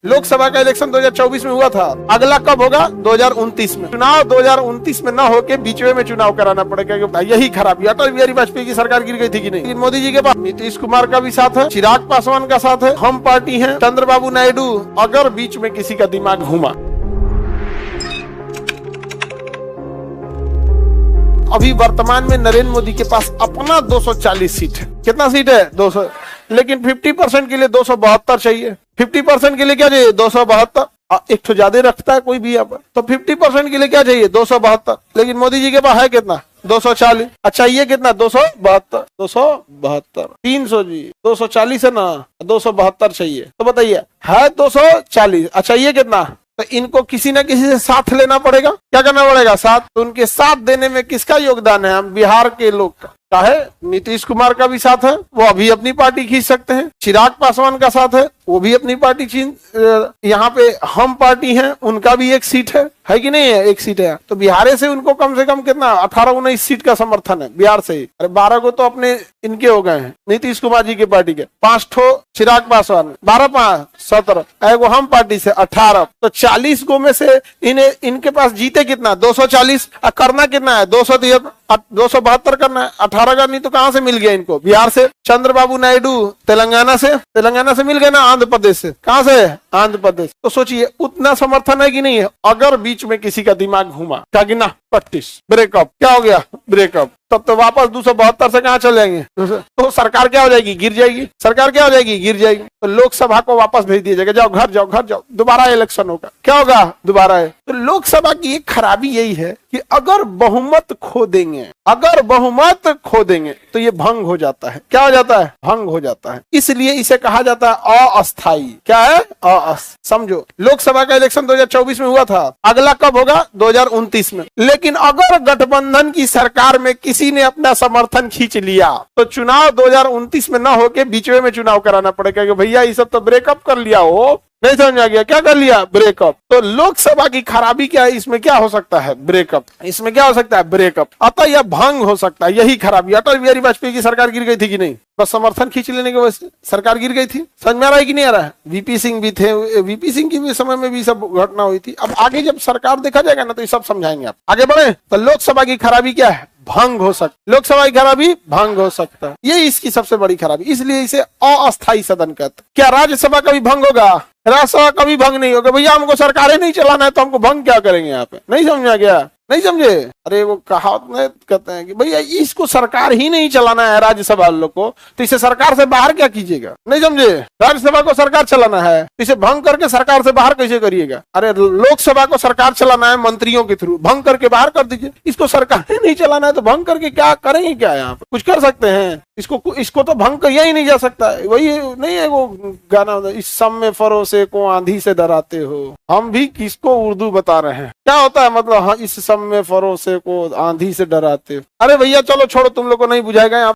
लोकसभा का इलेक्शन 2024 में हुआ था, अगला कब होगा? 2029 में। चुनाव 2029 में न होके बीच में चुनाव कराना पड़ेगा। यही खराबी। अटल बिहारी वाजपेयी की सरकार गिर गई थी कि नहीं? मोदी जी के पास नीतीश कुमार का भी साथ है, चिराग पासवान का साथ है, हम पार्टी है, चंद्रबाबू नायडू। अगर बीच में किसी का दिमाग घूमा, अभी वर्तमान में नरेंद्र मोदी के पास अपना 240 सीट है। कितना सीट है? 200। लेकिन 50% के लिए 272 चाहिए। 50% के लिए क्या चाहिए? 272। एक तो ज्यादा रखता है कोई भी यहाँ पर, तो 50% के लिए क्या चाहिए? 272। लेकिन मोदी जी के पास है कितना? 240। अच्छा ये कितना? 272। 272 300 जी, 240 है ना, 272 चाहिए। तो बताइए, है 240। अच्छा ये कितना? तो इनको किसी ना किसी से साथ लेना पड़ेगा। क्या करना पड़ेगा? साथ। तो उनके साथ देने में किसका योगदान है? हम बिहार के लोग का। चाहे नीतीश कुमार का भी साथ है, वो अभी अपनी पार्टी खींच सकते हैं। चिराग पासवान का साथ है, वो भी अपनी पार्टी यहाँ पे हम पार्टी है, उनका भी एक सीट है कि नहीं है? एक सीट है। तो बिहार से उनको कम से कम कितना? 18-19 सीट का समर्थन है बिहार से ही। अरे 12 को तो अपने इनके हो गए हैं, नीतीश कुमार जी की पार्टी के। 5 ठो चिराग पासवान, 12-5 17, एगो हम पार्टी से 18। तो 40 गो में से इनके पास जीते कितना? 240। करना कितना है? 272 करना है। 18 का नहीं तो कहां से मिल गया इनको? बिहार से। चंद्रबाबू नायडू तेलंगाना से मिल गए ना, आंध्र प्रदेश से। कहां से? आंध्र प्रदेश। तो सोचिए उतना समर्थन है कि नहीं है? अगर बीच में किसी का दिमाग घूमा, क्या गिना? 25 ब्रेकअप। क्या हो गया? ब्रेकअप। तब तो वापस 272 से कहां चले जाएंगे? तो सरकार क्या हो जाएगी? गिर जाएगी। सरकार क्या हो जाएगी? गिर जाएगी। तो लोकसभा को वापस भेज दिया जाएगा, जाओ घर जाओ, घर जाओ। दोबारा इलेक्शन होगा। क्या होगा? दोबारा है। तो लोकसभा की एक खराबी यही है कि अगर बहुमत खो देंगे तो ये भंग हो जाता है। क्या हो जाता है? भंग हो जाता है। इसलिए इसे कहा जाता है अस्थाई। क्या है? समझो, लोकसभा का इलेक्शन 2024 में हुआ था, अगला कब होगा? 2029 में। लेकिन अगर गठबंधन की सरकार में किसी ने अपना समर्थन खींच लिया तो चुनाव 2029 में न होके बीच में चुनाव कराना पड़ेगा कि भैया ये सब तो ब्रेकअप कर लिया हो। नहीं समझ आ गया? क्या कर लिया? ब्रेकअप। तो लोकसभा की खराबी क्या है? इसमें क्या हो सकता है? ब्रेकअप। इसमें क्या हो सकता है? ब्रेकअप। अतः यह भंग हो सकता है। यही खराबी। अटल बिहारी वाजपेयी की सरकार गिर गई थी कि नहीं? बस समर्थन खींच लेने की वजह से सरकार गिर गई थी। समझ में आ रहा है कि नहीं आ रहा है? वीपी सिंह भी थे, वीपी सिंह की भी समय में भी सब घटना हुई थी। अब आगे जब सरकार देखा जाएगा ना तो ये सब समझाएंगे। आप आगे बढ़े। तो लोकसभा की खराबी क्या है? भंग हो सकता। लोकसभा की खराबी भंग हो सकता है, ये इसकी सबसे बड़ी खराबी। इसलिए इसे अस्थायी सदन कहते। क्या राज्यसभा का भी भंग होगा? राज्यसभा का भी भंग नहीं होगा। भैया हमको सरकारें नहीं चलाना है तो हमको भंग क्या करेंगे यहाँ पे? नहीं समझा गया? नहीं समझे? अरे वो कहावत में कहते हैं कि भैया इसको सरकार ही नहीं चलाना है राज्यसभा लोग को, तो इसे सरकार से बाहर क्या कीजिएगा? नहीं समझे? राज्यसभा को सरकार चलाना है, इसे भंग करके सरकार से बाहर कैसे करिएगा? अरे लोकसभा को सरकार चलाना है मंत्रियों के थ्रू, भंग करके बाहर कर दीजिए। इसको सरकार ही नहीं चलाना है तो भंग करके क्या करेंगे? क्या यहाँ पे कुछ कर सकते हैं? इसको तो भंग किया ही नहीं जा सकता है। वही नहीं है वो गाना, इस सब में फरोसे को आंधी से डराते हो। हम भी किसको उर्दू बता रहे हैं? क्या होता है मतलब? हाँ, इस सब में फरोसे को आंधी से डराते हो। अरे भैया चलो छोड़ो, तुम लोग को नहीं बुझाएगा।